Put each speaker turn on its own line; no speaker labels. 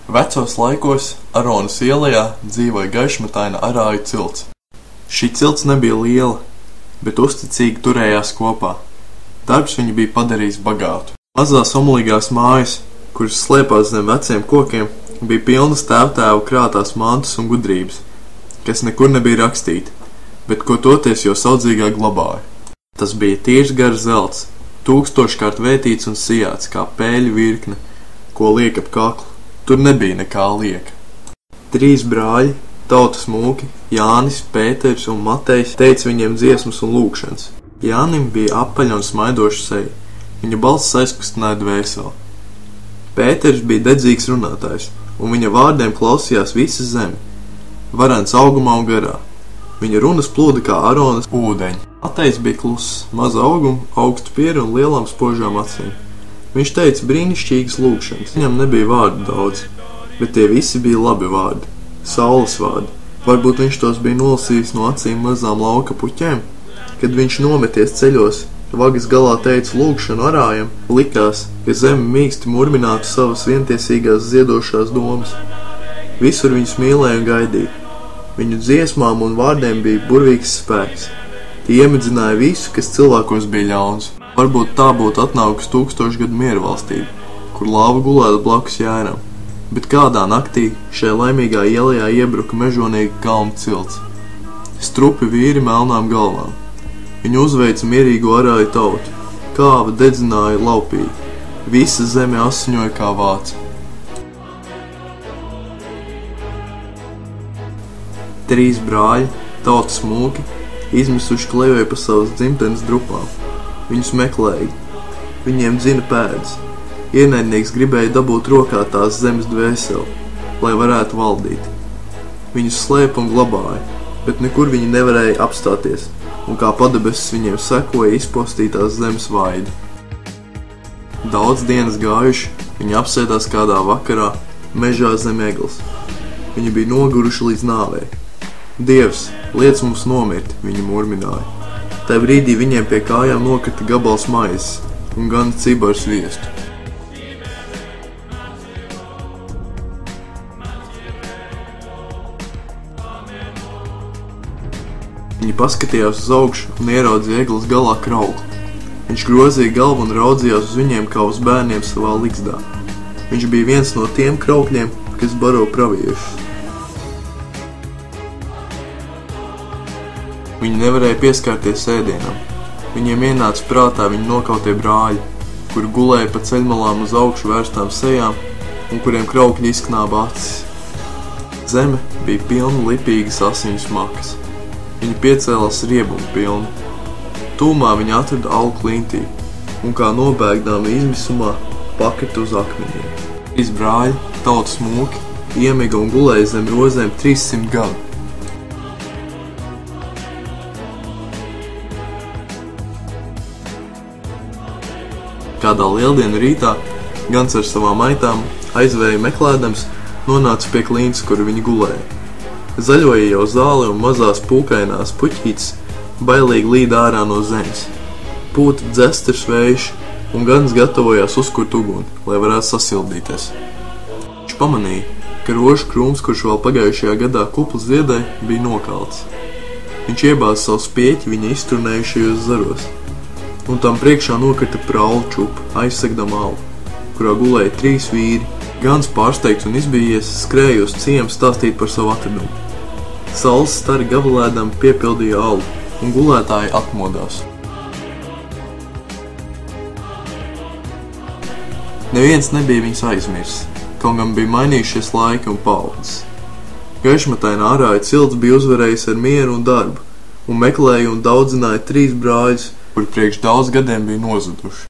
Vecos laikos Aronas ielā dzīvoja gaišmataina arāju cilts. Šī cilts nebija liela, bet uzticīgi turējās kopā. Darbs viņu bija padarījis bagātu. Mazās omulīgās mājas, kuras slēpās zem veciem kokiem, bija pilnas tēvtēva krātās mantas un gudrības, kas nekur nebija rakstīti, bet ko toties jau saudzīgāk glabāja. Tas bija tīrs gars zelts, 1000kārt vētīts un sijāts kā pēļu virkne, ko liek ap kaklu. Tur nebija nekā lieka. 3 brāļi, tautas mūki, Jānis, Pēters un Matejs, teica viņiem dziesmas un lūgšanas. Jānim bija apaļa un smaidoša seja. Viņa balss aizkustināja dvēseli. Pēters bija dedzīgs runātājs, un viņa vārdiem klausījās visa zeme, varens augumā un garā. Viņa runas plūda kā Aronas ūdeņi. Matejs bija kluss, maza auguma, augstu pieru un lielām spožām acīm. Viņš teica brīnišķīgas lūgšanas. Viņam nebija vārdu daudz, bet tie visi bija labi vārdi, saules vārdi. Varbūt viņš tos bija nolasījis no acīm mazām lauka puķēm. Kad viņš nometies ceļos, vagas galā teica lūgšanu arājam, likās, ka zeme mīksti murminātu savas vientiesīgās ziedošās domas. Visur viņus mīlēja un gaidīja. Viņu dziesmām un vārdiem bija burvīgs spēks. Tie iemidzināja visu, kas cilvēkos bija ļauns. Varbūt tā būtu atnākusi 1000 gadu miera valstība, kur lāva gulētu blakus jēram. Bet kādā naktī šai laimīgā ielā iebruka mežonīga kalnu cilts. Strupi vīri melnām galvām. Viņi uzveica mierīgo arāju tautu. Kāva dedzināja laupīgi. Visa zeme asiņoja kā vāca. 3 brāļi, tautas mūki, izmisuši klejoja pa savas dzimtenes drupām. Viņus meklēja. Viņiem dzina pēdas. Ienaidnieks gribēja dabūt rokā tās zemes dvēseli, lai varētu valdīt. Viņus slēpa un glabāja, bet nekur viņi nevarēja apstāties, un kā padebesis viņiem sekoja izpostītās zemes vaidi. Daudz dienas gājuši, viņi apsēdās kādā vakarā mežā zem egles. Viņi bija noguruši līdz nāvei. Dievs, liec mums nomirt, viņi murmināja. Tā brīdī viņiem pie kājām nokrita gabals maizes un gan cibaru sviestu. Viņi paskatījās uz augšu un ieraudzīja egles galā kraukli. Viņš grozīja galvu un raudzījās uz viņiem kā uz bērniem savā ligzdā. Viņš bija viens no tiem kraukļiem, kas baro praviešus. Viņi nevarēja pieskārties ēdienam. Viņiem ienāca prātā viņu nokautie brāļi, kuri gulēja pa ceļmalām uz augšu vērstām sejām un kuriem kraukļi izknāba acis. Zeme bija pilna lipīgas asiņu smakas. Viņi piecēlās riebumu pilni. Tūmā viņi atrada alu klintī un kā nobēgdāmi izmisumā pakrita uz akmeņiem. 3 brāļi, tautas mūki, iemiga un gulēja zem rozēm 300 gadu. Kādā lieldienu rītā, Gans ar savām aitām, aizvēja meklēdams, nonāca pie klints, kur viņi gulēja. Zaļoja jau zāli un mazās pūkainās puķītes bailīgi līd ārā no zemes. Pūta dzesters vējš un Gans gatavojās uzkurt uguni, lai varētu sasildīties. Viņš pamanīja, ka rožu krūms, kurš vēl pagājušajā gadā kuplas ziedēja, bija nokalts. Viņš iebāza savu spieķi viņa izturnējušajos zaros. Un tam priekšā nokrita praulu čupa, aizsegdam alu, kurā gulēja 3 vīri. Gans pārsteigts un izbijies skrēja uz ciemu stāstīt par savu atradumu. Saules stari gabalēdam piepildīja alu, un gulētāji atmodās. Neviens nebija viņus aizmirsis, kaut gan bija mainījušies laiki un paaudzes. Gaišmataina arāja cilts bija uzvarējis ar mieru un darbu, un meklēja un daudzināja 3 brāļus, kuri priekš daudz gadiem bija nozuduši.